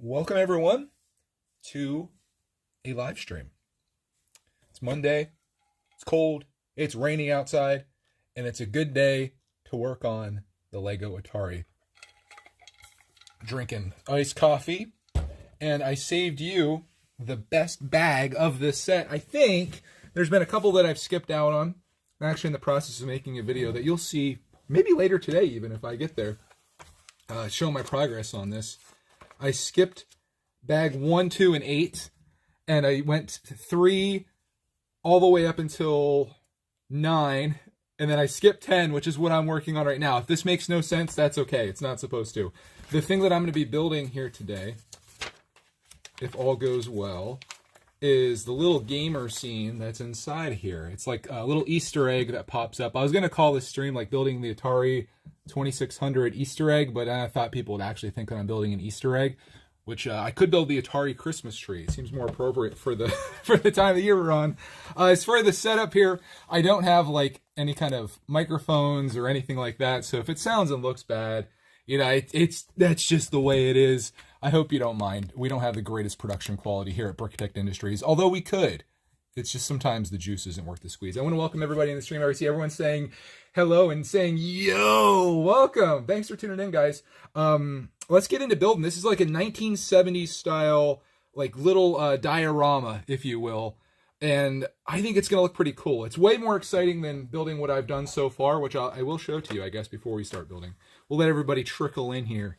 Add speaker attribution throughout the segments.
Speaker 1: Welcome everyone to a live stream. It's Monday, it's cold, it's raining outside, and it's a good day to work on the Lego Atari. Drinking iced coffee, and I saved you the best bag of this set. I think there's been a couple that I've skipped out on. I'm actually in the process of making a video that you'll see maybe later today, even if I get there, show my progress on this. I skipped bag 1, 2, and 8, and I went to 3 all the way up until 9, and then I skipped 10, which is what I'm working on right now. If this makes no sense, that's okay. It's not supposed to. The thing that I'm going to be building here today, if all goes well, is the little gamer scene that's inside here. It's like a little Easter egg that pops up. I was going to call this stream like building the Atari 2600 Easter egg, but I thought people would actually think that I'm building an Easter egg, which I could build the Atari Christmas tree. It seems more appropriate for the for the time of the year we're on. As for the setup here, I don't have like any kind of microphones or anything like that, so if it sounds and looks bad, you know, that's just the way it is. I hope you don't mind. We don't have the greatest production quality here at Brickitect Industries, although we could. It's just sometimes the juice isn't worth the squeeze. I want to welcome everybody in the stream. I see everyone saying hello and saying, yo, welcome. Thanks for tuning in, guys. Let's get into building. This is like a 1970s style, like little diorama, if you will. And I think it's going to look pretty cool. It's way more exciting than building what I've done so far, which I will show to you, I guess, before we start building. We'll let everybody trickle in here.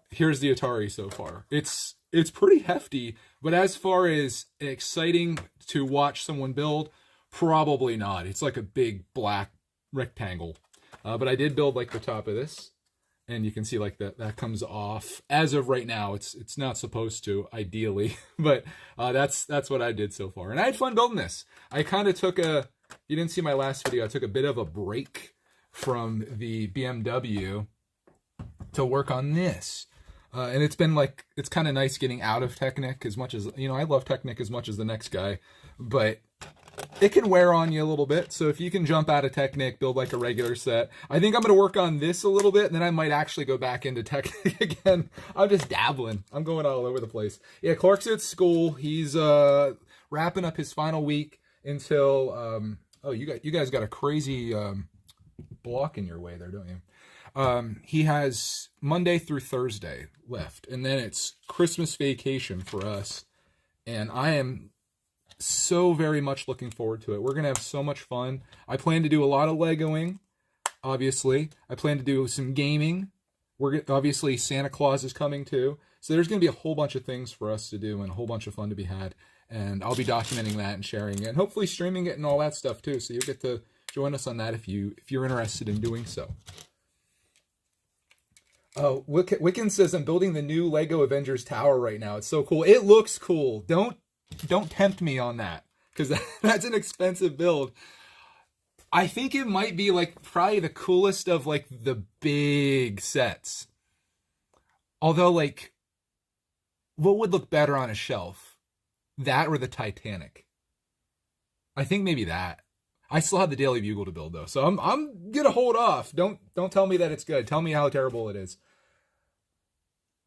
Speaker 1: Here's the Atari so far. It's pretty hefty, but as far as exciting to watch someone build, probably not. It's like a big black rectangle. But I did build like the top of this, and you can see like that comes off. As of right now, it's not supposed to, ideally, but that's what I did so far. And I had fun building this. I kind of took you didn't see my last video, I took a bit of a break from the BMW to work on this. And it's been like, it's kind of nice getting out of Technic as much as, you know, I love Technic as much as the next guy, but it can wear on you a little bit. So if you can jump out of Technic, build like a regular set. I think I'm going to work on this a little bit, and then I might actually go back into Technic again. I'm just dabbling. I'm going all over the place. Yeah, Clark's at school. He's wrapping up his final week until, oh, you guys got a crazy block in your way there, don't you? He has Monday through Thursday left, and then it's Christmas vacation for us, and I am so very much looking forward to it. We're going to have so much fun. I plan to do a lot of Legoing, obviously. I plan to do some gaming. Obviously, Santa Claus is coming too, so there's going to be a whole bunch of things for us to do and a whole bunch of fun to be had, and I'll be documenting that and sharing it, and hopefully streaming it and all that stuff too, so you'll get to join us on that if you're interested in doing so. Oh, Wiccan says I'm building the new Lego Avengers Tower right now. It's so cool. It looks cool. Don't tempt me on that, because that's an expensive build. I think it might be like probably the coolest of like the big sets. Although, like, what would look better on a shelf? That or the Titanic? I think maybe that. I still have the Daily Bugle to build though, so I'm gonna hold off. Don't tell me that it's good. Tell me how terrible it is.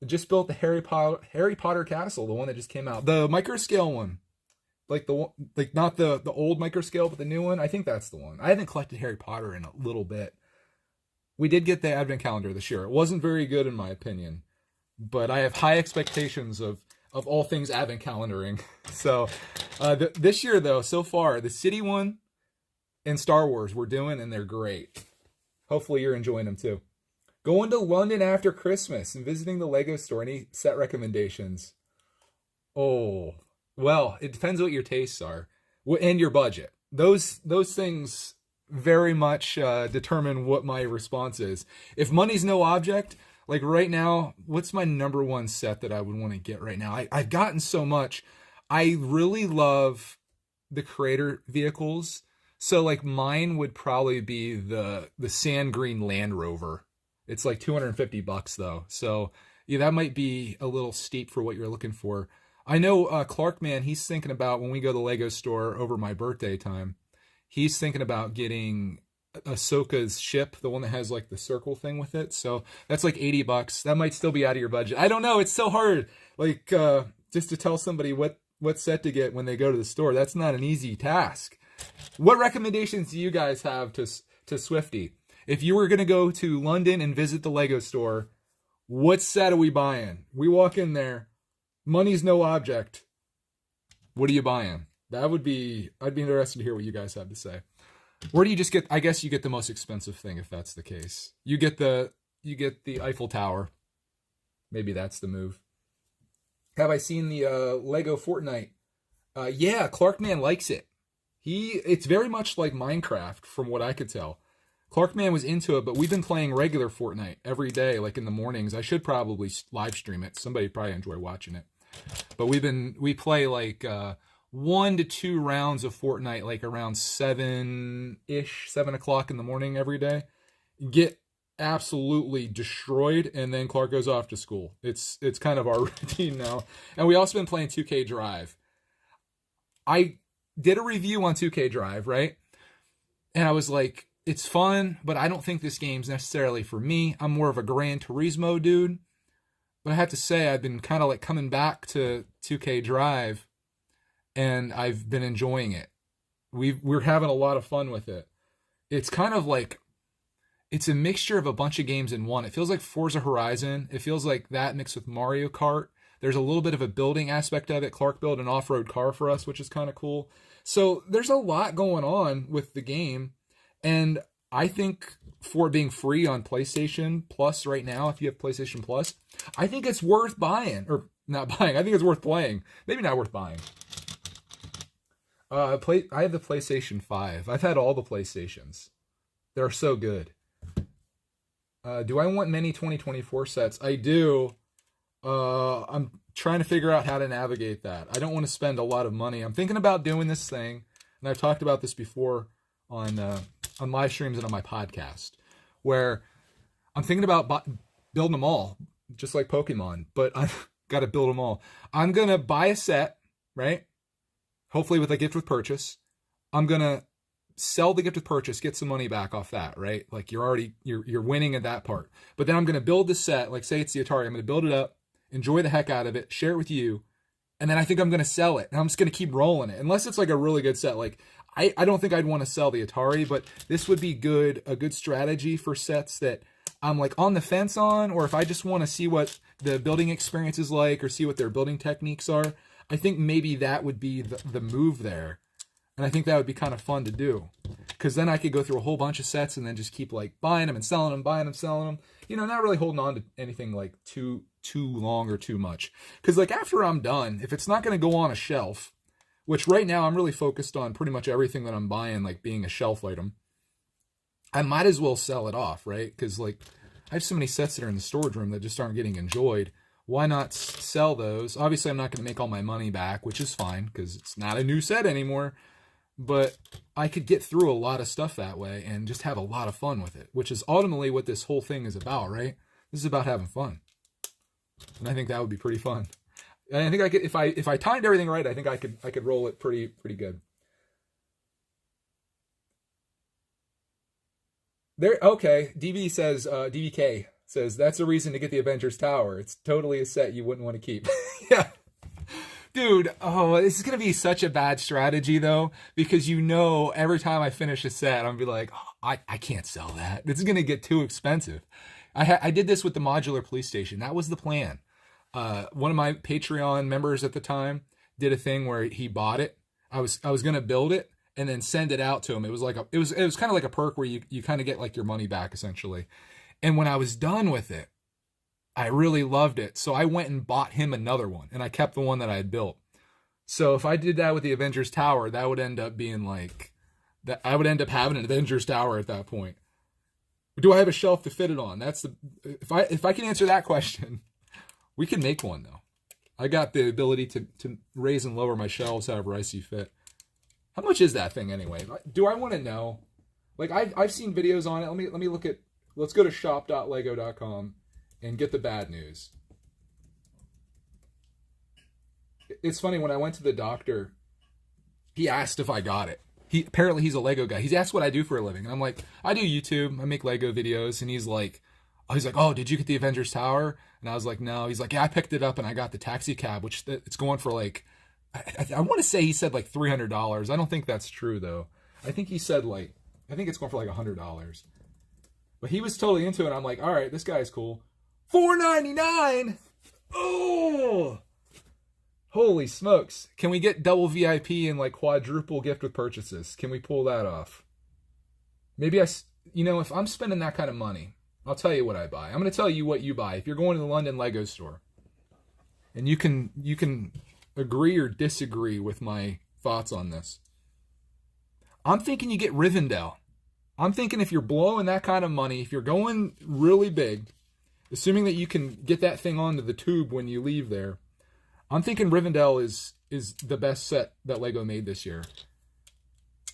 Speaker 1: I just built the Harry Potter castle, the one that just came out, the microscale one, like the one, like not the old microscale, but the new one. I think that's the one. I haven't collected Harry Potter in a little bit. We did get the advent calendar this year. It wasn't very good in my opinion, but I have high expectations of all things advent calendaring. So this year though, so far the city one and Star Wars we're doing, and they're great. Hopefully you're enjoying them too. Going to London after Christmas and visiting the Lego store. Any set recommendations? Oh, well, it depends what your tastes are and your budget. Those things very much determine what my response is. If money's no object, like right now, what's my number one set that I would want to get right now? I've gotten so much. I really love the creator vehicles. So like mine would probably be the sand green Land Rover. It's like $250 though. So yeah, that might be a little steep for what you're looking for. I know Clark, man, he's thinking about when we go to the Lego store over my birthday time, he's thinking about getting Ahsoka's ship, the one that has like the circle thing with it. So that's like $80. That might still be out of your budget. I don't know. It's so hard. Like, just to tell somebody what set to get when they go to the store, that's not an easy task. What recommendations do you guys have to Swifty? If you were going to go to London and visit the Lego store, what set are we buying? We walk in there, money's no object. What are you buying? I'd be interested to hear what you guys have to say. Where do you just get, I guess you get the most expensive thing if that's the case. You get the Eiffel Tower. Maybe that's the move. Have I seen the Lego Fortnite? Yeah, Clarkman likes it. It's very much like Minecraft from what I could tell. Clarkman was into it, but we've been playing regular Fortnite every day, like in the mornings. I should probably live stream it. Somebody probably enjoy watching it. But we play like 1 to 2 rounds of Fortnite, like around 7 o'clock in the morning every day. Get absolutely destroyed, and then Clark goes off to school. It's kind of our routine now. And we also been playing 2K Drive. I did a review on 2K Drive, right? And I was like, it's fun, but I don't think this game's necessarily for me. I'm more of a Gran Turismo dude. But I have to say, I've been kind of like coming back to 2K Drive, and I've been enjoying it. We're having a lot of fun with it. It's kind of like, it's a mixture of a bunch of games in one. It feels like Forza Horizon. It feels like that mixed with Mario Kart. There's a little bit of a building aspect of it. Clark built an off-road car for us, which is kind of cool. So there's a lot going on with the game. And I think for being free on PlayStation Plus right now, if you have PlayStation Plus, I think it's worth buying. Or not buying. I think it's worth playing. Maybe not worth buying. I have the PlayStation 5. I've had all the PlayStations. They're so good. Do I want many 2024 sets? I do. I'm trying to figure out how to navigate that. I don't want to spend a lot of money. I'm thinking about doing this thing, and I've talked about this before on live streams and on my podcast, where I'm thinking about building them all, just like Pokemon, but I've got to build them all. I'm going to buy a set, right? Hopefully with a gift with purchase. I'm going to sell the gift with purchase, get some money back off that, right? Like you're winning at that part. But then I'm going to build the set, like say it's the Atari. I'm going to build it up, enjoy the heck out of it, share it with you, and then I think I'm going to sell it. And I'm just going to keep rolling it. Unless it's like a really good set. Like I don't think I'd want to sell the Atari, but this would be a good strategy for sets that I'm like on the fence on, or if I just want to see what the building experience is like or see what their building techniques are. I think maybe that would be the move there. And I think that would be kind of fun to do. Because then I could go through a whole bunch of sets and then just keep like buying them and selling them, buying them, selling them. You know, not really holding on to anything like too long or too much. Because like after I'm done, if it's not going to go on a shelf, which right now I'm really focused on pretty much everything that I'm buying like being a shelf item, I might as well sell it off, right? Because like I have so many sets that are in the storage room that just aren't getting enjoyed. Why not sell those? Obviously, I'm not going to make all my money back, which is fine because it's not a new set anymore. But I could get through a lot of stuff that way and just have a lot of fun with it, which is ultimately what this whole thing is about, right? This is about having fun. And I think that would be pretty fun. And I think I could, if I timed everything right, I think I could roll it pretty good. There, okay. DVK says that's a reason to get the Avengers Tower. It's totally a set you wouldn't want to keep. Yeah. Dude, this is going to be such a bad strategy, though, because you know every time I finish a set, I'm going to be like, I can't sell that. This is going to get too expensive. I did this with the modular police station. That was the plan. One of my Patreon members at the time did a thing where he bought it. I was going to build it and then send it out to him. It was like it was kind of like a perk where you kind of get like your money back, essentially. And when I was done with it, I really loved it. So I went and bought him another one, and I kept the one that I had built. So if I did that with the Avengers Tower, that would end up being like that. I would end up having an Avengers Tower at that point. Do I have a shelf to fit it on? That's the if I can answer that question, we can make one though. I got the ability to raise and lower my shelves however I see fit. How much is that thing anyway? Do I want to know? Like I've seen videos on it. Let me look at. Let's go to shop.lego.com. and get the bad news. It's funny, when I went to the doctor, he asked if I got it. Apparently he's a Lego guy. He's asked what I do for a living. And I'm like, I do YouTube. I make Lego videos. And he's like, He's like, oh, did you get the Avengers Tower? And I was like, no. He's like, yeah, I picked it up and I got the taxi cab, which it's going for like, I want to say he said like $300. I don't think that's true though. I think he said like, I think it's going for like $100. But he was totally into it. I'm like, all right, this guy's cool. $4.99. Oh, holy smokes! Can we get double VIP and like quadruple gift with purchases? Can we pull that off? Maybe if I'm spending that kind of money, I'll tell you what I buy. I'm going to tell you what you buy. If you're going to the London Lego store, and you can agree or disagree with my thoughts on this. I'm thinking you get Rivendell. I'm thinking if you're blowing that kind of money, if you're going really big, assuming that you can get that thing onto the tube when you leave there, I'm thinking Rivendell is the best set that Lego made this year.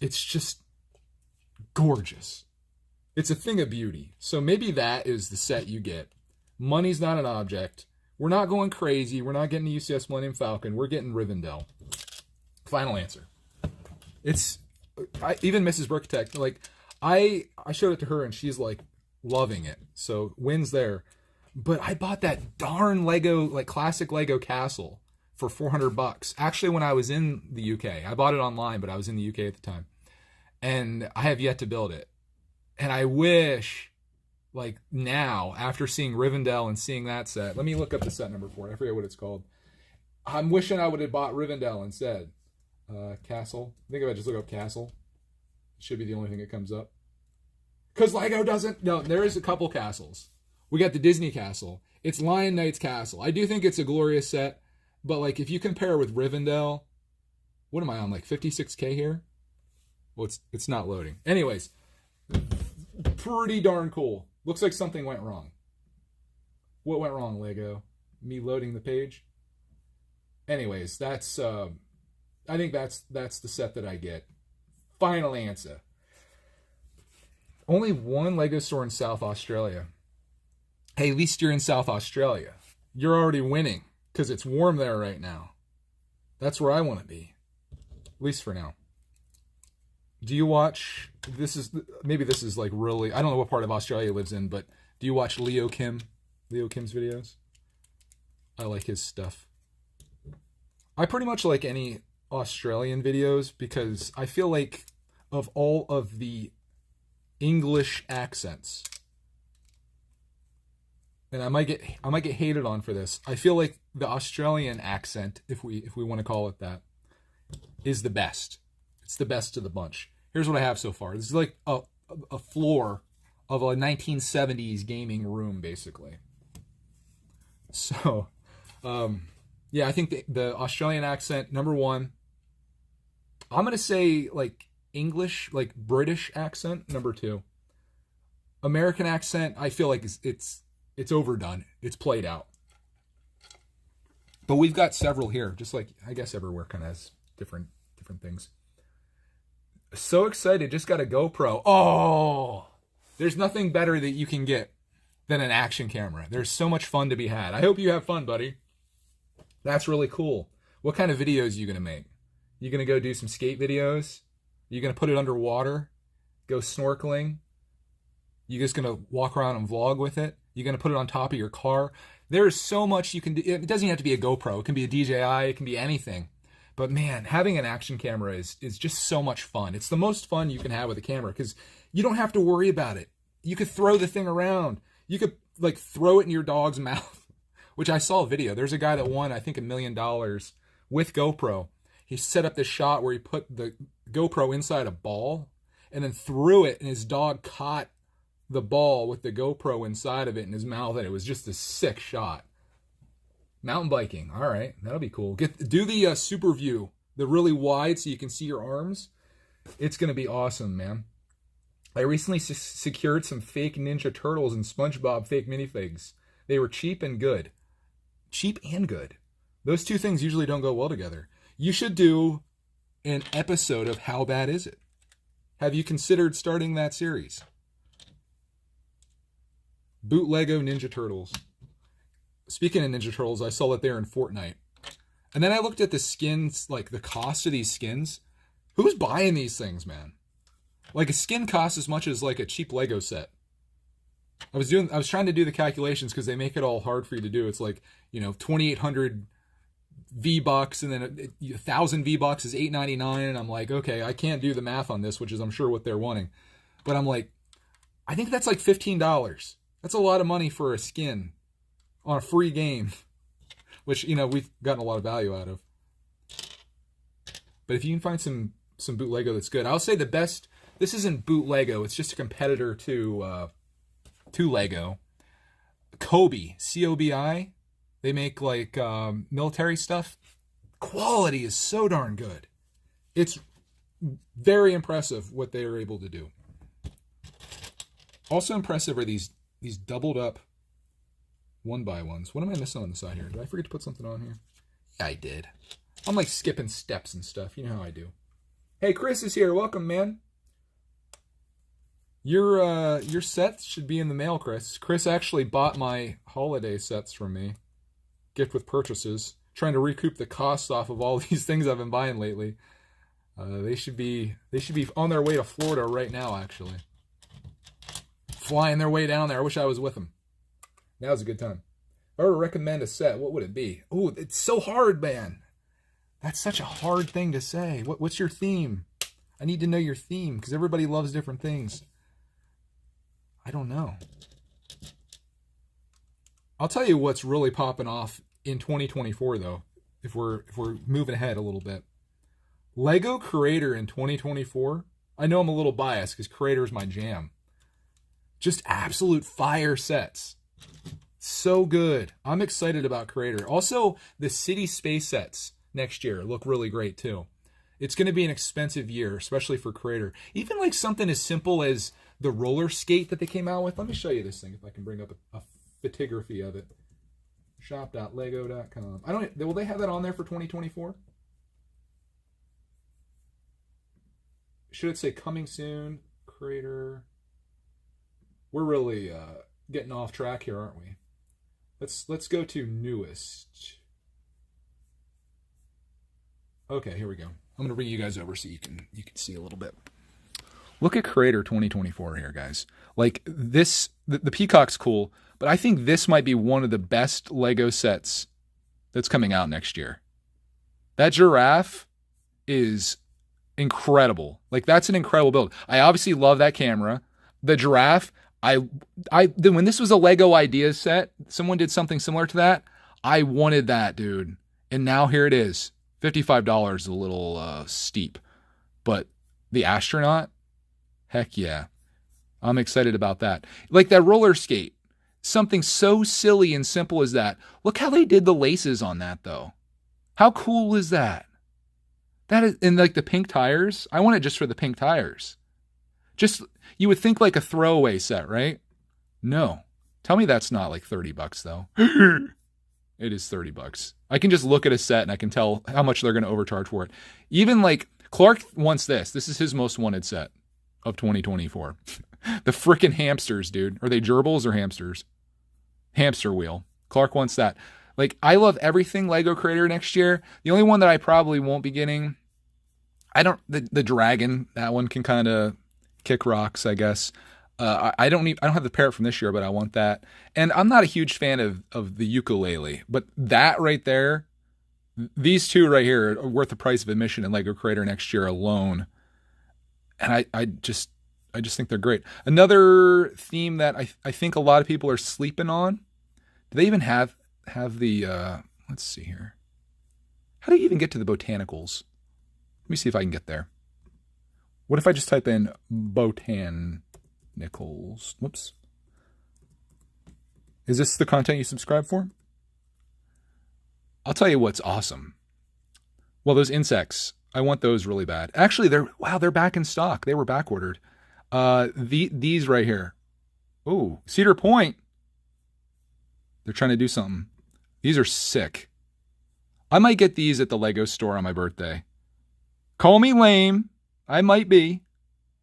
Speaker 1: It's just gorgeous. It's a thing of beauty. So maybe that is the set you get. Money's not an object. We're not going crazy. We're not getting the UCS Millennium Falcon. We're getting Rivendell. Final answer. Even Mrs. Brickitect, like, I showed it to her and she's like loving it. So wins there. But I bought that darn Lego, like classic Lego castle for $400. Actually, when I was in the UK, I bought it online, but I was in the UK at the time. And I have yet to build it. And I wish, like now, after seeing Rivendell and seeing that set, let me look up the set number for it. I forget what it's called. I'm wishing I would have bought Rivendell instead. Castle. I think if I just look up castle, it should be the only thing that comes up. Because Lego doesn't. No, there is a couple castles. We got the Disney castle. It's Lion Knight's castle. I do think it's a glorious set. But like if you compare with Rivendell, what am I on? Like 56K here? Well, it's not loading. Anyways, pretty darn cool. Looks like something went wrong. What went wrong, Lego? Me loading the page? Anyways, that's I think that's the set that I get. Final answer. Only one Lego store in South Australia. Hey, at least you're in South Australia. You're already winning because it's warm there right now. That's where I want to be. At least for now. Do you watch, this is like really, I don't know what part of Australia he lives in, but do you watch Leo Kim's videos? I like his stuff. I pretty much like any Australian videos because I feel like of all of the English accents, and I might get hated on for this, I feel like the Australian accent, if we want to call it that, is the best. It's the best of the bunch. Here's what I have so far. This is like a floor of a 1970s gaming room, basically. So, yeah, I think the Australian accent, number one. I'm going to say like English, like British accent, number two. American accent, I feel like it's overdone. It's played out. But we've got several here, just like I guess everywhere kind of has different things. So excited, just got a GoPro. Oh, there's nothing better that you can get than an action camera. There's so much fun to be had. I hope you have fun, buddy. That's really cool. What kind of videos are you going to make? You going to go do some skate videos? You going to put it underwater? Go snorkeling? You just going to walk around and vlog with it? You going to put it on top of your car? There's so much you can do. It doesn't have to be a GoPro. It can be a DJI. It can be anything. But man, having an action camera is just so much fun. It's the most fun you can have with a camera because you don't have to worry about it. You could throw the thing around. You could like throw it in your dog's mouth, which I saw a video. There's a guy that won, I think, $1 million with GoPro. He set up this shot where he put the GoPro inside a ball and then threw it, and his dog caught the ball with the GoPro inside of it in his mouth, and it was just a sick shot. Mountain biking. All right, that'll be cool. Do the super view, the really wide so you can see your arms. It's going to be awesome, man. I recently secured some fake Ninja Turtles and SpongeBob fake minifigs. They were cheap and good. Cheap and good. Those two things usually don't go well together. You should do an episode of How Bad Is It? Have you considered starting that series? Bootleggo Ninja Turtles. Speaking of Ninja Turtles, I saw that they're in Fortnite. And then I looked at the skins, like the cost of these skins. Who's buying these things, man? Like a skin costs as much as like a cheap Lego set. I was trying to do the calculations because they make it all hard for you to do. It's like, 2,800 V-Bucks and then 1,000 V-Bucks is $8.99. And I'm like, okay, I can't do the math on this, which is I'm sure what they're wanting. But I'm like, I think that's like $15. That's a lot of money for a skin on a free game, which, we've gotten a lot of value out of. But if you can find some boot Lego that's good, I'll say the best, this isn't boot Lego, it's just a competitor to Lego. Kobe, C-O-B-I, they make like military stuff. Quality is so darn good. It's very impressive what they are able to do. Also impressive are these doubled up 1x1s. What am I missing on the side here? Did I forget to put something on here? Yeah, I did. I'm like skipping steps and stuff. You know how I do. Hey, Chris is here. Welcome, man. Your sets should be in the mail, Chris. Chris actually bought my holiday sets from me. Gift with purchases. Trying to recoup the cost off of all these things I've been buying lately. They should be on their way to Florida right now, actually. Flying their way down there. I wish I was with them. Now's a good time. If I were to recommend a set, what would it be? Ooh, it's so hard, man. That's such a hard thing to say. What's your theme? I need to know your theme because everybody loves different things. I don't know. I'll tell you what's really popping off in 2024, though, if we're moving ahead a little bit. Lego Creator in 2024. I know I'm a little biased because Creator is my jam. Just absolute fire sets. So good. I'm excited about Creator. Also, the City Space sets next year look really great too. It's going to be an expensive year, especially for Creator. Even like something as simple as the roller skate that they came out with. Let me show you this thing if I can bring up a photography of it. Shop.lego.com. Will they have that on there for 2024? Should it say coming soon? Creator. We're really getting off track here, aren't we? Let's go to newest. Okay, here we go. I'm gonna bring you guys over so you can see a little bit. Look at Creator 2024 here, guys. Like this, the Peacock's cool, but I think this might be one of the best Lego sets that's coming out next year. That giraffe is incredible. Like that's an incredible build. I obviously love that camera. The giraffe. When this was a Lego Ideas set, someone did something similar to that. I wanted that, dude. And now here it is. $55 is a little steep. But the astronaut, heck yeah. I'm excited about that. Like that roller skate. Something so silly and simple as that. Look how they did the laces on that, though. How cool is that? That is, and like the pink tires. I want it just for the pink tires. Just, you would think like a throwaway set, right? No. Tell me that's not like $30 though. It is $30. I can just look at a set and I can tell how much they're going to overcharge for it. Even like Clark wants this. This is his most wanted set of 2024. The frickin' hamsters, dude. Are they gerbils or hamsters? Hamster wheel. Clark wants that. Like, I love everything Lego Creator next year. The only one that I probably won't be getting, the dragon, that one can kind of kick rocks, I guess. I don't have the parrot from this year, but I want that. And I'm not a huge fan of the ukulele, but that right there, these two right here are worth the price of admission in Lego Creator next year alone. And I just think they're great. Another theme that I think a lot of people are sleeping on. Do they even have the let's see here. How do you even get to the botanicals? Let me see if I can get there. What if I just type in botanicals? Whoops. Is this the content you subscribe for? I'll tell you what's awesome. Well, those insects, I want those really bad. Actually, they're back in stock. They were back ordered. These right here. Oh, Cedar Point. They're trying to do something. These are sick. I might get these at the Lego store on my birthday. Call me lame. I might be,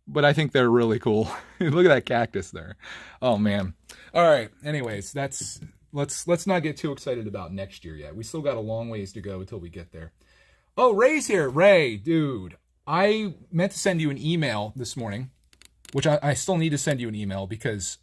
Speaker 1: but I think they're really cool. Look at that cactus there. Oh man. All right. Anyways, let's not get too excited about next year yet. We still got a long ways to go until we get there. Oh, Ray's here. Ray, dude. I meant to send you an email this morning, which I still need to send you an email because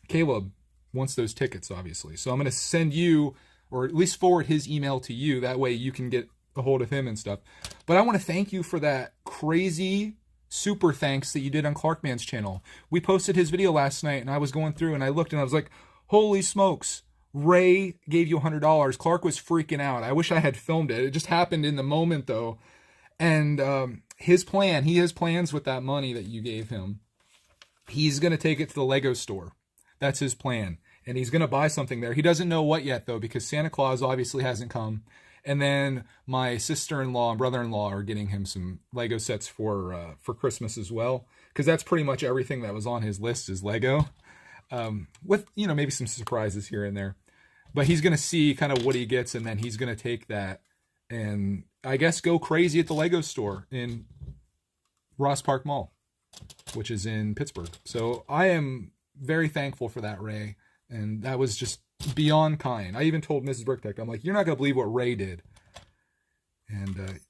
Speaker 1: Caleb wants those tickets, obviously. So I'm going to send you, or at least forward his email to you. That way you can get a hold of him and stuff. But I want to thank you for that crazy super thanks that you did on Clarkman's channel. We posted his video last night, and I was going through, and I looked, and I was like, holy smokes. Ray gave you $100. Clark was freaking out. I wish I had filmed it. It just happened in the moment, though. And he has plans with that money that you gave him. He's going to take it to the Lego store. That's his plan. And he's going to buy something there. He doesn't know what yet, though, because Santa Claus obviously hasn't come. And then my sister-in-law and brother-in-law are getting him some Lego sets for Christmas as well. Because that's pretty much everything that was on his list is Lego. With, maybe some surprises here and there. But he's going to see kind of what he gets, and then he's going to take that and, I guess, go crazy at the Lego store in Ross Park Mall, which is in Pittsburgh. So I am very thankful for that, Ray. And that was just beyond kind. I even told Mrs. Brickitect, I'm like, you're not going to believe what Ray did. And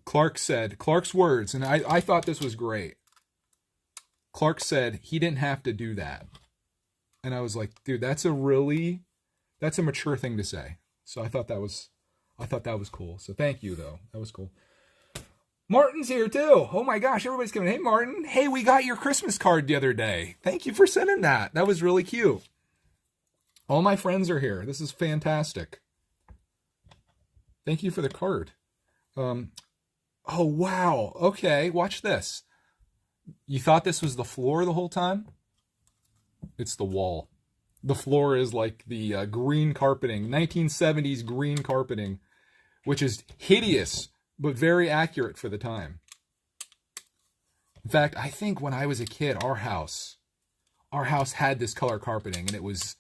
Speaker 1: Clark's words, and I thought this was great. Clark said he didn't have to do that. And I was like, dude, that's a mature thing to say. So I thought that was cool. So thank you, though. That was cool. Martin's here too. Oh my gosh, everybody's coming. Hey, Martin. Hey, we got your Christmas card the other day. Thank you for sending that. That was really cute. All my friends are here. This is fantastic. Thank you for the card. Oh, wow. Okay, watch this. You thought this was the floor the whole time? It's the wall. The floor is like the green carpeting, 1970s green carpeting, which is hideous, but very accurate for the time. In fact, I think when I was a kid, our house had this color carpeting, and it was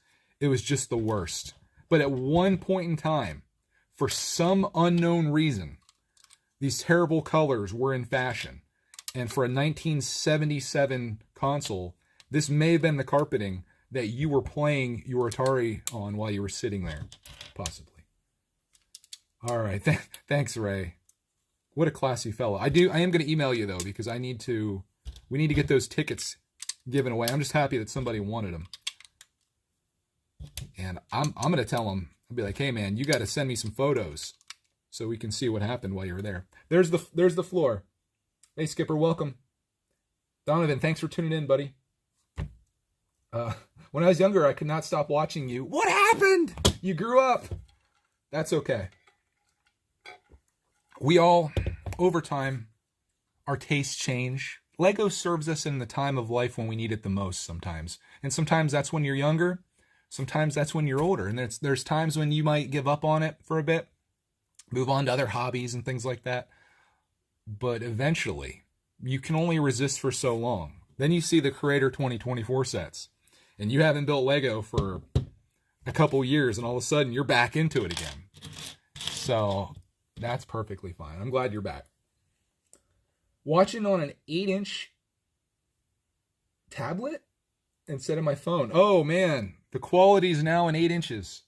Speaker 1: just the worst. But at one point in time, for some unknown reason, these terrible colors were in fashion. And for a 1977 console, this may have been the carpeting that you were playing your Atari on while you were sitting there, possibly. All right, thanks, Ray. What a classy fellow. I am going to email you, though, because we need to get those tickets given away. I'm just happy that somebody wanted them. And I'm going to tell him, I'll be like, hey, man, you got to send me some photos so we can see what happened while you were there. There's the floor. Hey, Skipper, welcome. Donovan, thanks for tuning in, buddy. When I was younger, I could not stop watching you. What happened? You grew up. That's okay. We all, over time, our tastes change. Lego serves us in the time of life when we need it the most sometimes. And sometimes that's when you're younger. Sometimes that's when you're older. And there's times when you might give up on it for a bit, move on to other hobbies and things like that. But eventually, you can only resist for so long. Then you see the Creator 2024 sets. And you haven't built Lego for a couple years, and all of a sudden you're back into it again. So that's perfectly fine. I'm glad you're back. Watching on an 8-inch tablet instead of my phone. Oh, man. The quality is now in 8 inches.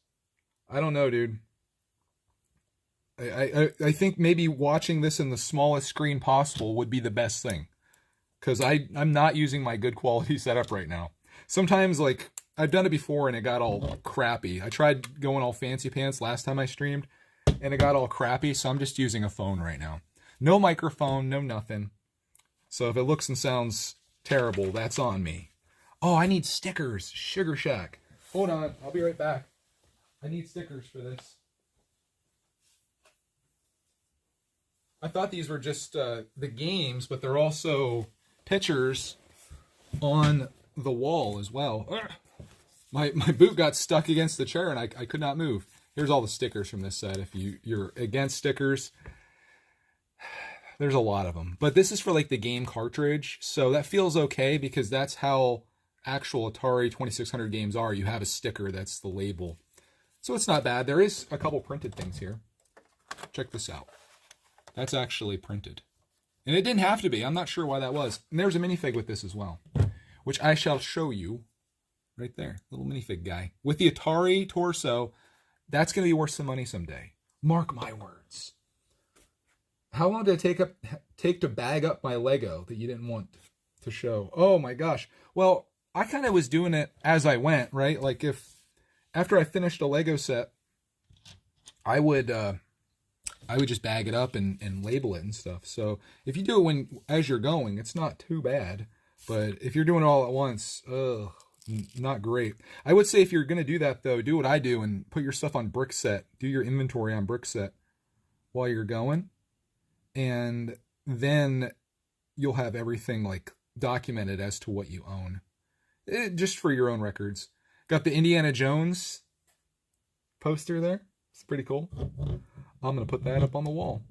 Speaker 1: I don't know, dude. I think maybe watching this in the smallest screen possible would be the best thing. Because I'm not using my good quality setup right now. Sometimes, like, I've done it before and it got all crappy. I tried going all fancy pants last time I streamed and it got all crappy, so I'm just using a phone right now. No microphone, no nothing. So if it looks and sounds terrible, that's on me. Oh, I need stickers. Sugar Shack. Hold on, I'll be right back. I need stickers for this. I thought these were just the games, but they're also pictures on the wall as well. My boot got stuck against the chair and I could not move. Here's all the stickers from this set. If you're against stickers, there's a lot of them. But this is for like the game cartridge, so that feels okay because that's how actual Atari 2600 games are. You have a sticker that's the label. So it's not bad. There is a couple printed things here. Check this out. That's actually printed. And it didn't have to be. I'm not sure why that was. And there's a minifig with this as well, which I shall show you right there. Little minifig guy. With the Atari torso, that's going to be worth some money someday. Mark my words. How long did it take to bag up my Lego that you didn't want to show? Oh my gosh. Well, I kind of was doing it as I went, right? Like if after I finished a Lego set, I would just bag it up and label it and stuff. So if you do it as you're going, it's not too bad. But if you're doing it all at once, not great. I would say if you're gonna do that though, do what I do and put your stuff on Brickset. Do your inventory on Brickset while you're going, and then you'll have everything like documented as to what you own, just for your own records. Got the Indiana Jones poster there. It's pretty cool. I'm gonna put that up on the wall.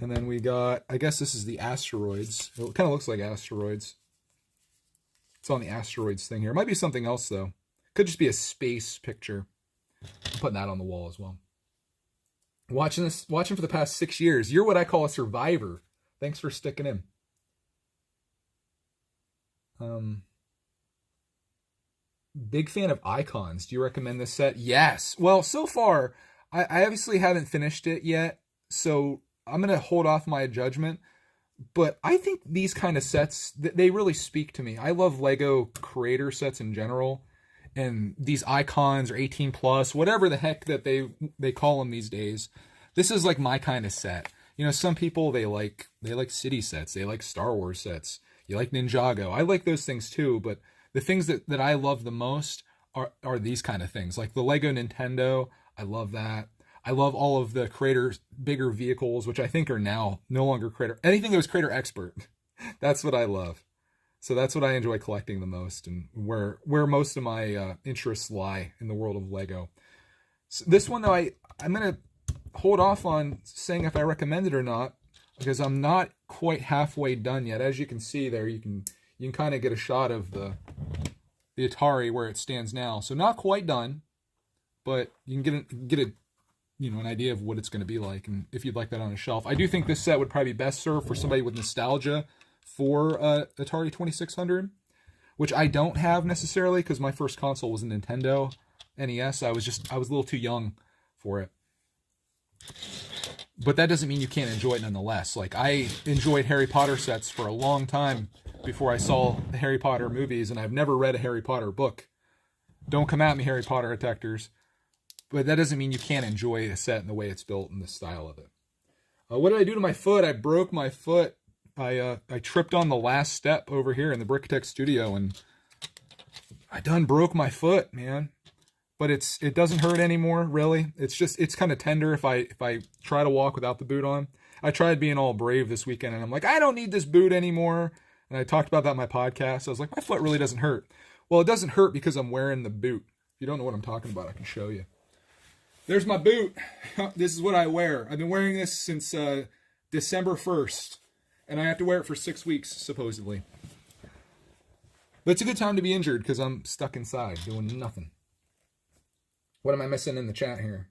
Speaker 1: And then we got, I guess this is the asteroids. It kind of looks like asteroids. It's on the asteroids thing here. It might be something else though. Could just be a space picture. I'm putting that on the wall as well. Watching for the past 6 years. You're what I call a survivor. Thanks for sticking in. Big fan of icons. Do you recommend this set? Yes. Well, so far, I obviously haven't finished it yet, so I'm going to hold off my judgment. But I think these kind of sets, they really speak to me. I love Lego creator sets in general. And these icons or 18 plus, whatever the heck that they call them these days. This is like my kind of set. You know, some people, they like city sets. They like Star Wars sets. You like Ninjago. I like those things too, but the things that I love the most are these kind of things. Like the Lego Nintendo, I love that. I love all of the creators, bigger vehicles, which I think are now no longer creator. Anything that was creator expert. That's what I love. So that's what I enjoy collecting the most, and where most of my interests lie in the world of Lego. So this one, though, I'm going to hold off on saying if I recommend it or not, because I'm not quite halfway done yet. As you can see there, you can kind of get a shot of the Atari where it stands now. So not quite done, but you can get a an idea of what it's going to be like, and if you'd like that on a shelf. I do think this set would probably be best served for somebody with nostalgia for Atari 2600, which I don't have necessarily because my first console was a Nintendo NES. I was a little too young for it. But that doesn't mean you can't enjoy it nonetheless. Like, I enjoyed Harry Potter sets for a long time before I saw the Harry Potter movies, and I've never read a Harry Potter book. Don't come at me, Harry Potter detectors. But that doesn't mean you can't enjoy a set and the way it's built and the style of it. What did I do to my foot? I broke my foot. I tripped on the last step over here in the Brickitect studio, and I done broke my foot, man. But it doesn't hurt anymore, really. It's kind of tender if I try to walk without the boot on. I tried being all brave this weekend, and I'm like, I don't need this boot anymore. And I talked about that in my podcast. I was like, my foot really doesn't hurt. Well, it doesn't hurt because I'm wearing the boot. If you don't know what I'm talking about, I can show you. There's my boot. This is what I wear. I've been wearing this since December 1st. And I have to wear it for 6 weeks, supposedly. But it's a good time to be injured because I'm stuck inside doing nothing. What am I missing in the chat here?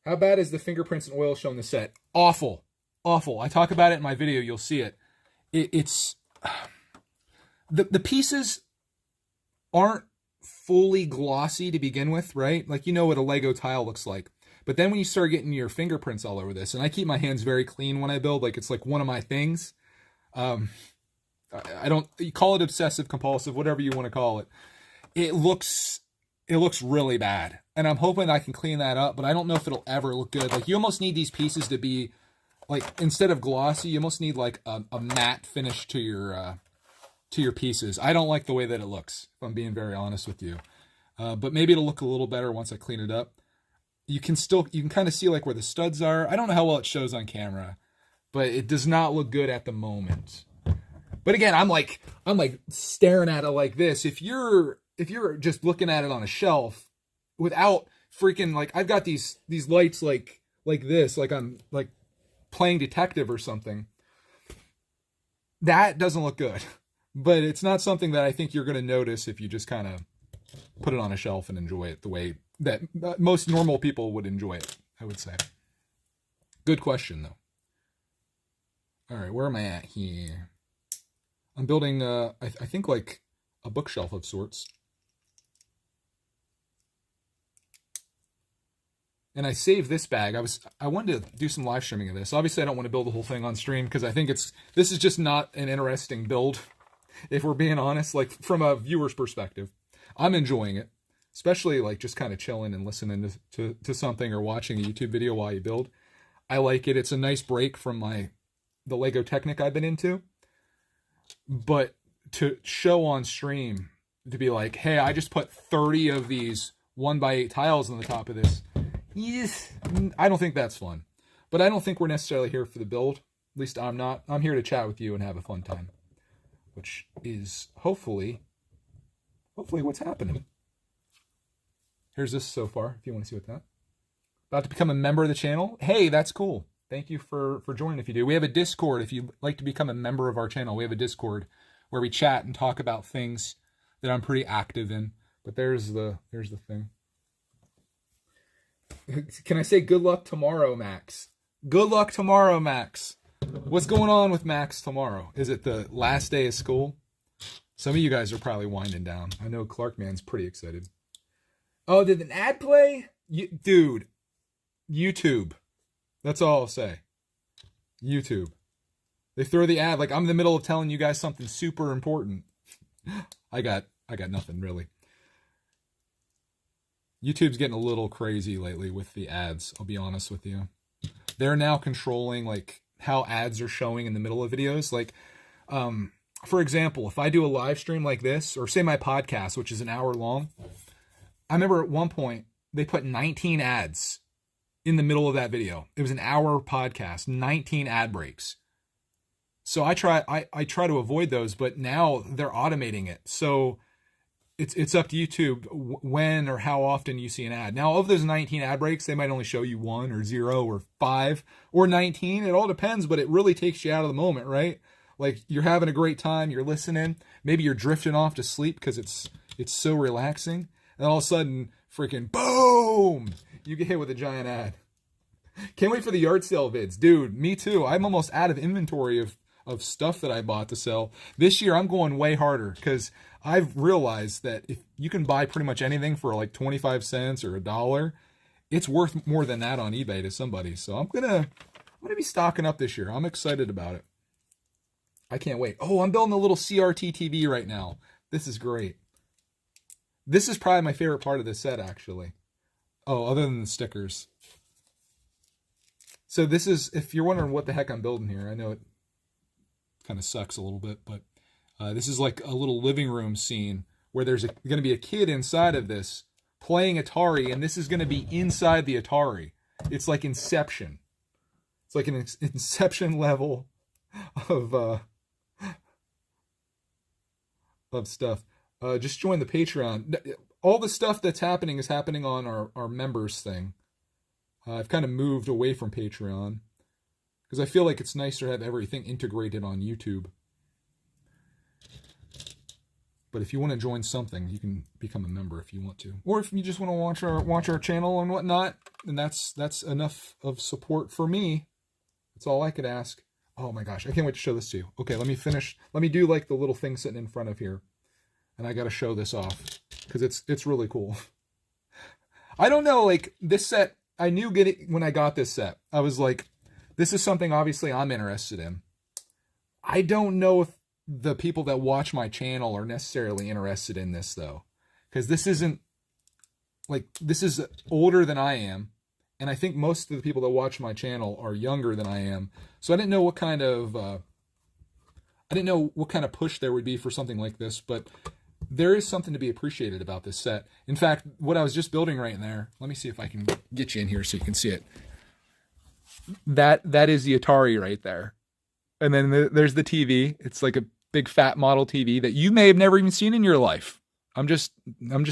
Speaker 1: How bad is the fingerprints and oil show in the set? Awful. Awful. I talk about it in my video. You'll see it. It's... The pieces aren't fully glossy to begin with, right? Like, you know what a Lego tile looks like. But then when you start getting your fingerprints all over this, and I keep my hands very clean when I build, like it's like one of my things. I don't, you call it obsessive compulsive, whatever you want to call it. It looks really bad. And I'm hoping I can clean that up, but I don't know if it'll ever look good. Like, you almost need these pieces to be like, instead of glossy, you almost need like a matte finish to your pieces. I don't like the way that it looks, if I'm being very honest with you. But maybe it'll look a little better once I clean it up. You can kind of see like where the studs are. I don't know how well it shows on camera, but it does not look good at the moment. But again, I'm like staring at it like this. If you're just looking at it on a shelf without freaking, like, I've got these lights like this, like I'm like playing detective or something. That doesn't look good. But it's not something that I think you're going to notice if you just kind of put it on a shelf and enjoy it the way that most normal people would enjoy it, I would say. Good question, though. All right, where am I at here? I'm building, I think, like a bookshelf of sorts. And I saved this bag. I wanted to do some live streaming of this. Obviously, I don't want to build the whole thing on stream because I think this is just not an interesting build. if we're being honest, like from a viewer's perspective. I'm enjoying it, especially like just kind of chilling and listening to something or watching a YouTube video while you build. I like it. It's a nice break from the Lego Technic I've been into. But to show on stream, to be like, hey, I just put 30 of these 1x8 tiles on the top of this. Yes, I don't think that's fun. But I don't think we're necessarily here for the build. At least I'm not. I'm here to chat with you and have a fun time. Which is hopefully what's happening. Here's this so far, if you want to see what that. About to become a member of the channel. Hey, that's cool. Thank you for joining if you do. We have a Discord if you'd like to become a member of our channel. We have a Discord where we chat and talk about things that I'm pretty active in. But there's the thing. Can I say good luck tomorrow, Max? Good luck tomorrow, Max. What's going on with Max tomorrow? Is it the last day of school? Some of you guys are probably winding down. I know Clarkman's pretty excited. Oh, did an ad play? Dude, YouTube. That's all I'll say. YouTube. They throw the ad like I'm in the middle of telling you guys something super important. I got nothing really. YouTube's getting a little crazy lately with the ads, I'll be honest with you. They're now controlling like how ads are showing in the middle of videos. Like, for example, if I do a live stream like this, or say my podcast, which is an hour long, I remember at one point they put 19 ads in the middle of that video. It was an hour podcast, 19 ad breaks. So I try to avoid those, but now they're automating it. So it's up to YouTube when or how often you see an ad. Now, of those 19 ad breaks, they might only show you 1 or 0 or 5 or 19. It all depends, but it really takes you out of the moment, right? Like you're having a great time, you're listening, maybe you're drifting off to sleep because it's so relaxing, and all of a sudden, freaking boom, you get hit with a giant ad. Can't wait for the yard sale vids. Dude, me too. I'm almost out of inventory of stuff that I bought to sell. This year, I'm going way harder because I've realized that if you can buy pretty much anything for like 25 cents or $1, it's worth more than that on eBay to somebody. So I'm gonna be stocking up this year. I'm excited about it. I can't wait. Oh, I'm building a little CRT TV right now. This is great. This is probably my favorite part of this set, actually. Oh, other than the stickers. So this is, if you're wondering what the heck I'm building here, I know it kind of sucks a little bit, but this is like a little living room scene where there's going to be a kid inside of this playing Atari, and this is going to be inside the Atari. It's like Inception. It's like an Inception level of stuff. Just join the Patreon. All the stuff that's happening is happening on our members thing. I've kind of moved away from Patreon because I feel like it's nicer to have everything integrated on YouTube. But if you want to join something, you can become a member if you want to. Or if you just want to watch our channel and whatnot, and that's enough of support for me. That's all I could ask. Oh my gosh, I can't wait to show this to you. Okay, let me finish. Let me do like the little thing sitting in front of here. And I got to show this off because it's really cool. I don't know, like this set, I knew when I got this set, I was like, this is something obviously I'm interested in. I don't know if the people that watch my channel are necessarily interested in this though, because this isn't like, this is older than I am, and I think most of the people that watch my channel are younger than I am. So I didn't know what kind of push there would be for something like this, but there is something to be appreciated about this set. In fact, what I was just building right there, let me see if I can get you in here so you can see it. That is the Atari right there. And then there's the TV. It's like a big fat model TV that you may have never even seen in your life. I'm just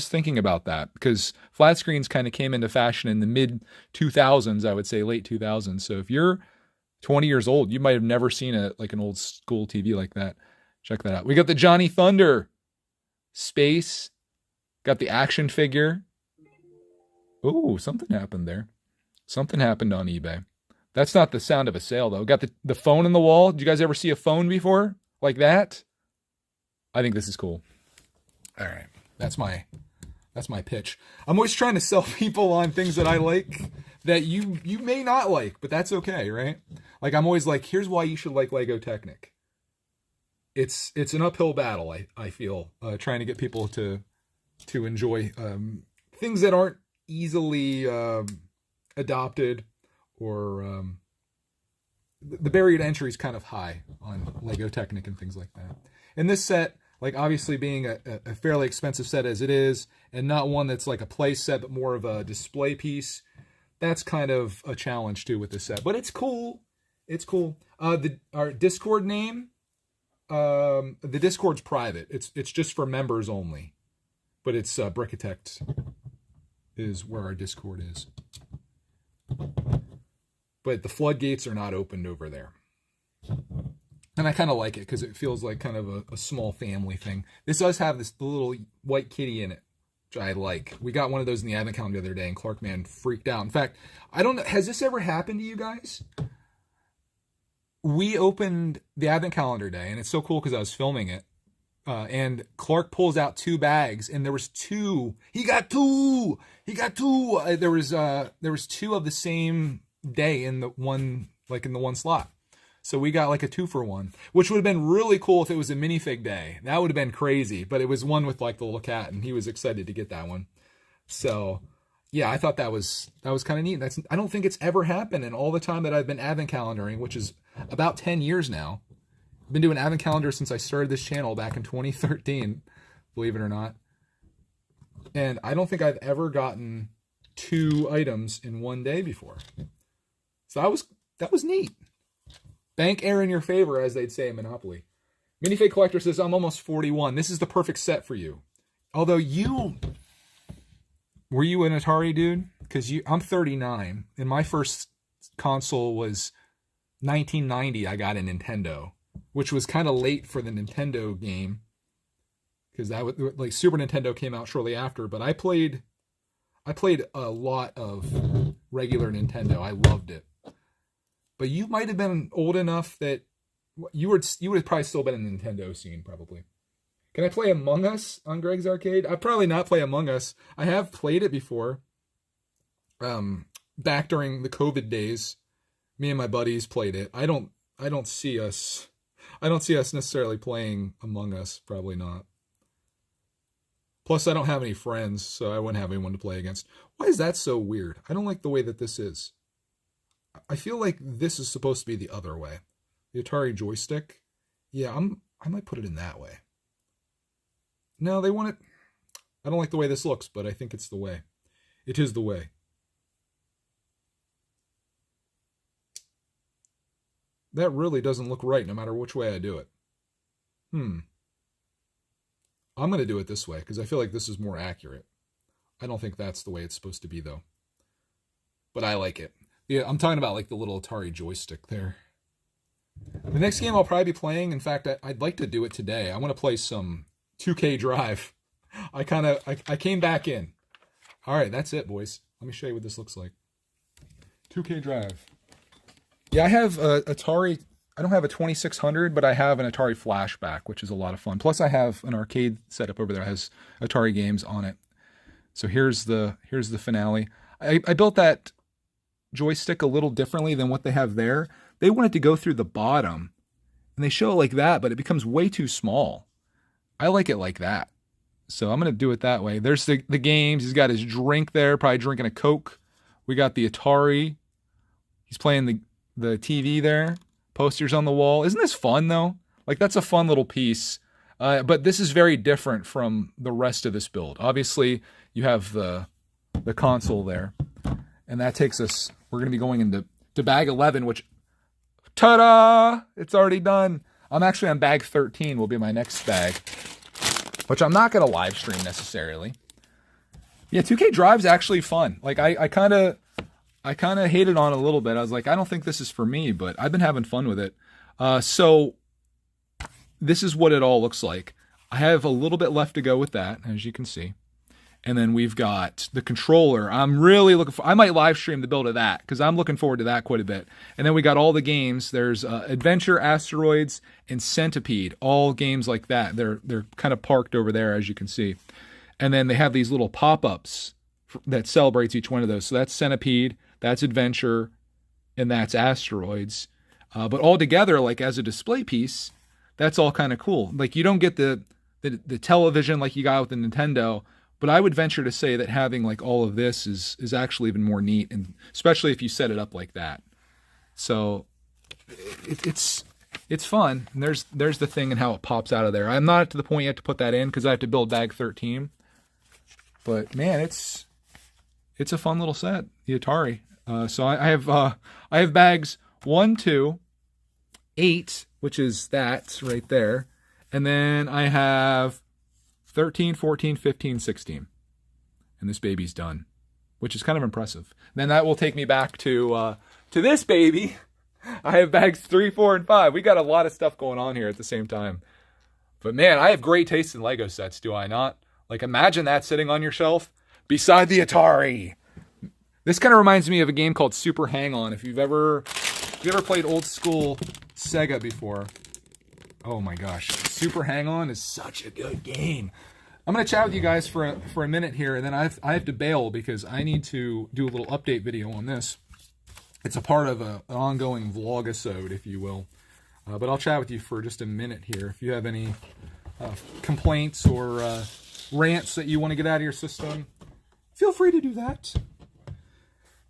Speaker 1: thinking about that because flat screens kind of came into fashion in the mid 2000s, I would say late 2000s. So if you're 20 years old, you might have never seen an old school TV like that. Check that out. We got the Johnny Thunder space. Got the action figure. Oh, something happened there. Something happened on eBay. That's not the sound of a sale, though. Got the phone in the wall. Did you guys ever see a phone before? Like that? I think this is cool. All right. That's my pitch. I'm always trying to sell people on things that I like that you may not like, but that's okay, right? Like I'm always like, here's why you should like Lego Technic. it's an uphill battle. I feel trying to get people to enjoy things that aren't easily adopted, or the barrier to entry is kind of high on Lego Technic and things like that. And this set, like obviously being a fairly expensive set as it is, and not one that's like a play set, but more of a display piece, that's kind of a challenge too with this set. But it's cool. It's cool. Our Discord name, the Discord's private. It's just for members only. But it's Brickitect is where our Discord is. But the floodgates are not opened over there. And I kind of like it because it feels like kind of a small family thing. This does have this little white kitty in it, which I like. We got one of those in the advent calendar the other day, and Clark Man freaked out. In fact, I don't know, has this ever happened to you guys? We opened the advent calendar day, and it's so cool because I was filming it. And Clark pulls out 2 bags, and there was 2. He got 2. There was 2 of the same day in the one slot. So we got like a 2-for-1, which would have been really cool if it was a minifig day. That would have been crazy. But it was one with like the little cat, and he was excited to get that one. So yeah, I thought that was kind of neat. I don't think it's ever happened in all the time that I've been advent calendaring, which is about 10 years now. I've been doing advent calendar since I started this channel back in 2013, believe it or not. And I don't think I've ever gotten 2 items in one day before. So that was neat. Bank air in your favor, as they'd say in Monopoly. Minifig Collector says, I'm almost 41. This is the perfect set for you. Although were you an Atari dude? Because I'm 39, and my first console was 1990. I got a Nintendo, which was kind of late for the Nintendo game, because that was like Super Nintendo came out shortly after. But I played a lot of regular Nintendo. I loved it. But you might have been old enough that you would have probably still been in the Nintendo scene, probably. Can I play Among Us on Greg's Arcade? I'd probably not play Among Us. I have played it before. Back during the COVID days, me and my buddies played it. I don't see us necessarily playing Among Us. Probably not. Plus, I don't have any friends, so I wouldn't have anyone to play against. Why is that so weird? I don't like the way that this is. I feel like this is supposed to be the other way. The Atari joystick. Yeah, I might put it in that way. No, they want it. I don't like the way this looks, but I think it's the way. It is the way. That really doesn't look right no matter which way I do it. I'm going to do it this way because I feel like this is more accurate. I don't think that's the way it's supposed to be, though. But I like it. Yeah, I'm talking about like the little Atari joystick there. The next game I'll probably be playing, in fact, I'd like to do it today. I want to play some 2K Drive. I came back in. All right, that's it, boys. Let me show you what this looks like. 2K Drive. Yeah, I have Atari. I don't have a 2600, but I have an Atari Flashback, which is a lot of fun. Plus, I have an arcade setup over there that has Atari games on it. So here's the finale. I built that joystick a little differently than what they have there. They wanted to go through the bottom, and they show it like that, but it becomes way too small. I like it like that. So I'm going to do it that way. There's the games. He's got his drink there, probably drinking a Coke. We got the Atari. He's playing the TV there. Posters on the wall. Isn't this fun, though? Like, that's a fun little piece. But this is very different from the rest of this build. Obviously, you have the console there. And that takes us, we're going to be going into bag 11, which, ta-da! It's already done. I'm actually on bag 13 will be my next bag, which I'm not going to live stream necessarily. Yeah, 2K Drive's actually fun. Like, I kind of hated on it a little bit. I was like, I don't think this is for me, but I've been having fun with it. So this is what it all looks like. I have a little bit left to go with that, as you can see. And then we've got the controller. I'm really looking for, I might live stream the build of that because I'm looking forward to that quite a bit. And then we got all the games. There's Adventure, Asteroids, and Centipede. All games like that. They're kind of parked over there, as you can see. And then they have these little pop-ups that celebrates each one of those. So that's Centipede, that's Adventure, and that's Asteroids. But all together, like as a display piece, that's all kind of cool. Like, you don't get the television like you got with the Nintendo, but I would venture to say that having like all of this is actually even more neat, and especially if you set it up like that. So it's fun. And there's the thing and how it pops out of there. I'm not to the point yet to put that in because I have to build bag 13. But man, it's a fun little set, the Atari. So I have bags 1, 2, 8, which is that right there, and then I have 13, 14, 15, 16, and this baby's done, which is kind of impressive. Then that will take me back to this baby. I have bags 3, 4, and 5. We got a lot of stuff going on here at the same time. But man, I have great taste in Lego sets, do I not? Like, imagine that sitting on your shelf beside the Atari. This kind of reminds me of a game called Super Hang-On. If you've ever played old school Sega before, oh my gosh, Super Hang-On is such a good game. I'm going to chat with you guys for a minute here, and then I have to bail because I need to do a little update video on this. It's a part of an ongoing vlog-isode, if you will. But I'll chat with you for just a minute here. If you have any complaints or rants that you want to get out of your system, feel free to do that.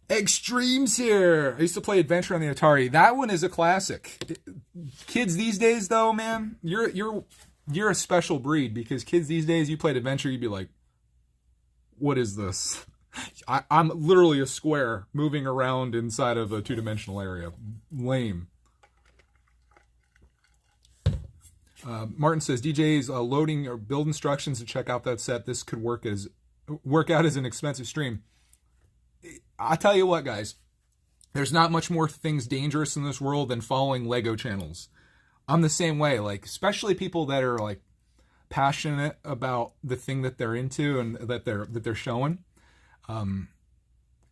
Speaker 1: Extremes here. I used to play Adventure on the Atari. That one is a classic. Kids these days, though, man, you're a special breed, because kids these days, you played Adventure, you'd be like, what is this? I'm literally a square moving around inside of a two-dimensional area. Lame. Martin says, DJ's loading or build instructions to check out that set. This could work out as an expensive stream. I'll tell you what, guys. There's not much more things dangerous in this world than following Lego channels. I'm the same way. Like, especially people that are like passionate about the thing that they're into and that they're showing.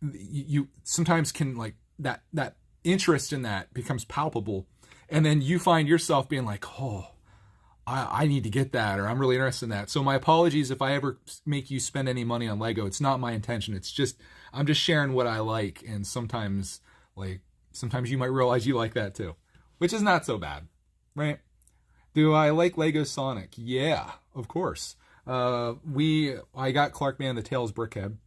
Speaker 1: You sometimes can, like, that interest in that becomes palpable, and then you find yourself being like, oh, I need to get that, or I'm really interested in that. So my apologies if I ever make you spend any money on Lego. It's not my intention. It's just, I'm just sharing what I like. And sometimes you might realize you like that too, which is not so bad, right? Do I like Lego Sonic? Yeah, of course. I got Clark the Tails Brickhead.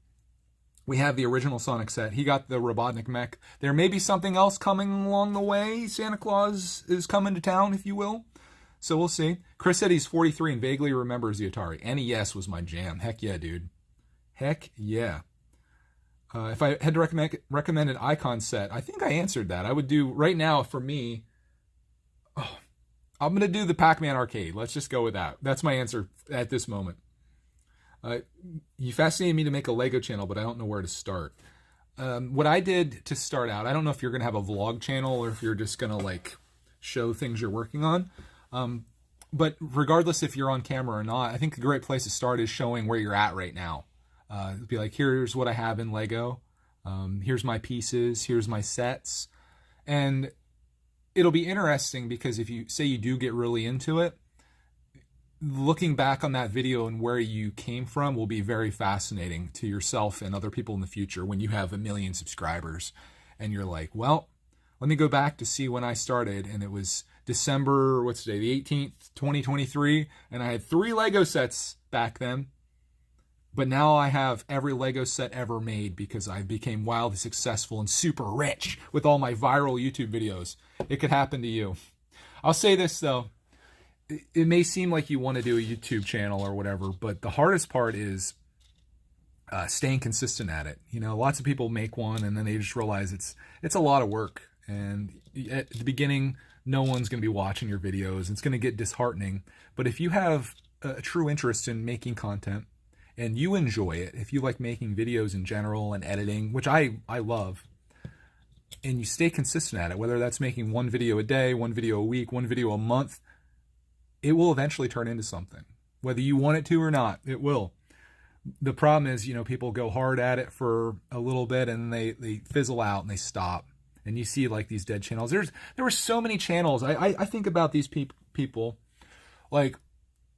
Speaker 1: We have the original Sonic set. He got the Robotnik mech. There may be something else coming along the way. Santa Claus is coming to town, if you will. So we'll see. Chris said he's 43 and vaguely remembers the Atari. NES was my jam. Heck yeah, dude. Heck yeah. If I had to recommend an icon set, I think I answered that. I would do, right now, for me, I'm going to do the Pac-Man arcade. Let's just go with that. That's my answer at this moment. You fascinated me to make a Lego channel, but I don't know where to start. What I did to start out, I don't know if you're going to have a vlog channel or if you're just going to like show things you're working on. But regardless if you're on camera or not, I think a great place to start is showing where you're at right now. Be like, here's what I have in Lego. Here's my pieces. Here's my sets. And it'll be interesting because if you say you do get really into it, looking back on that video and where you came from will be very fascinating to yourself and other people in the future when you have 1 million subscribers. And you're like, well, let me go back to see when I started. And it was December, what's today, the 18th, 2023. And I had 3 Lego sets back then. But now I have every Lego set ever made because I became wildly successful and super rich with all my viral YouTube videos. It could happen to you. I'll say this, though. It may seem like you want to do a YouTube channel or whatever, but the hardest part is staying consistent at it. You know, lots of people make one and then they just realize it's a lot of work. And at the beginning, no one's going to be watching your videos. It's going to get disheartening. But if you have a true interest in making content and you enjoy it, if you like making videos in general and editing, which I love, and you stay consistent at it, whether that's making 1 video a day, 1 video a week, 1 video a month, it will eventually turn into something. Whether you want it to or not, it will. The problem is, you know, people go hard at it for a little bit and they fizzle out and they stop. And you see like these dead channels. There were so many channels. I think about these people. Like,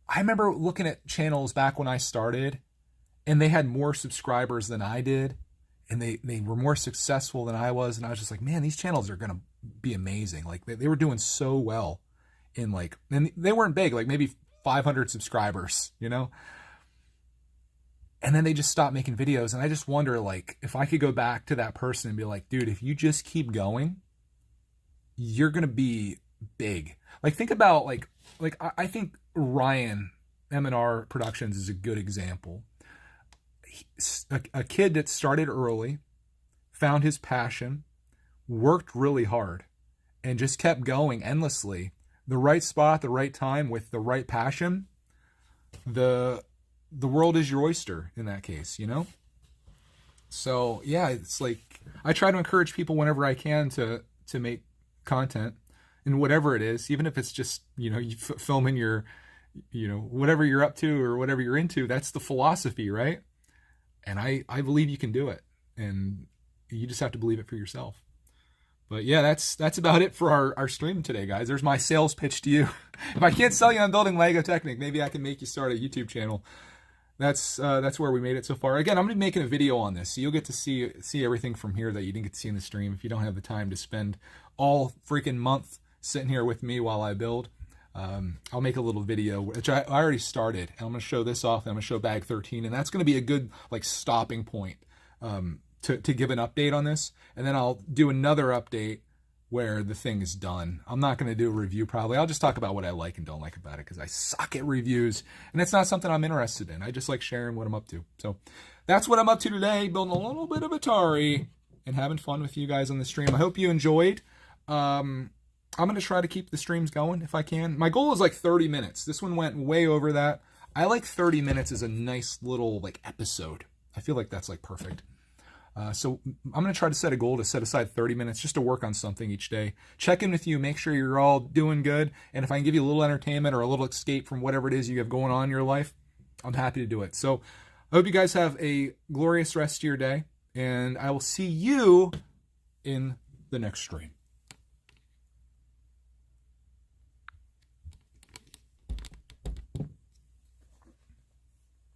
Speaker 1: I remember looking at channels back when I started and they had more subscribers than I did. And they were more successful than I was. And I was just like, man, these channels are going to be amazing. Like they were doing so well. in like, and they weren't big, like maybe 500 subscribers, you know? And then they just stopped making videos. And I just wonder, like, if I could go back to that person and be like, dude, if you just keep going, you're going to be big. Like, think about, like I think Ryan M&R Productions is a good example. A kid that started early, found his passion, worked really hard, and just kept going endlessly. The right spot, the right time, with the right passion, the world is your oyster in that case, you know? So yeah, it's like, I try to encourage people whenever I can to make content, and whatever it is, even if it's just, you know, you filming your, you know, whatever you're up to or whatever you're into. That's the philosophy, right? And I believe you can do it, and you just have to believe it for yourself. But yeah, that's about it for our stream today, guys. There's my sales pitch to you. If I can't sell you on building Lego Technic, maybe I can make you start a YouTube channel. That's where we made it so far. Again, I'm going to be making a video on this, so you'll get to see everything from here that you didn't get to see in the stream if you don't have the time to spend all freaking month sitting here with me while I build. I'll make a little video, which I already started, and I'm going to show this off, and I'm going to show bag 13, and that's going to be a good like stopping point to give an update on this, and then I'll do another update where the thing is done. I'm not going to do a review probably. I'll just talk about what I like and don't like about it, because I suck at reviews, and it's not something I'm interested in. I just like sharing what I'm up to. So that's what I'm up to today, building a little bit of Atari and having fun with you guys on the stream. I hope you enjoyed. I'm going to try to keep the streams going if I can. My goal is like 30 minutes. This one went way over that. I like 30 minutes as a nice little like episode. I feel like that's like perfect. So I'm going to try to set a goal to set aside 30 minutes just to work on something each day. Check in with you, make sure you're all doing good. And if I can give you a little entertainment or a little escape from whatever it is you have going on in your life, I'm happy to do it. So I hope you guys have a glorious rest of your day, and I will see you in the next stream.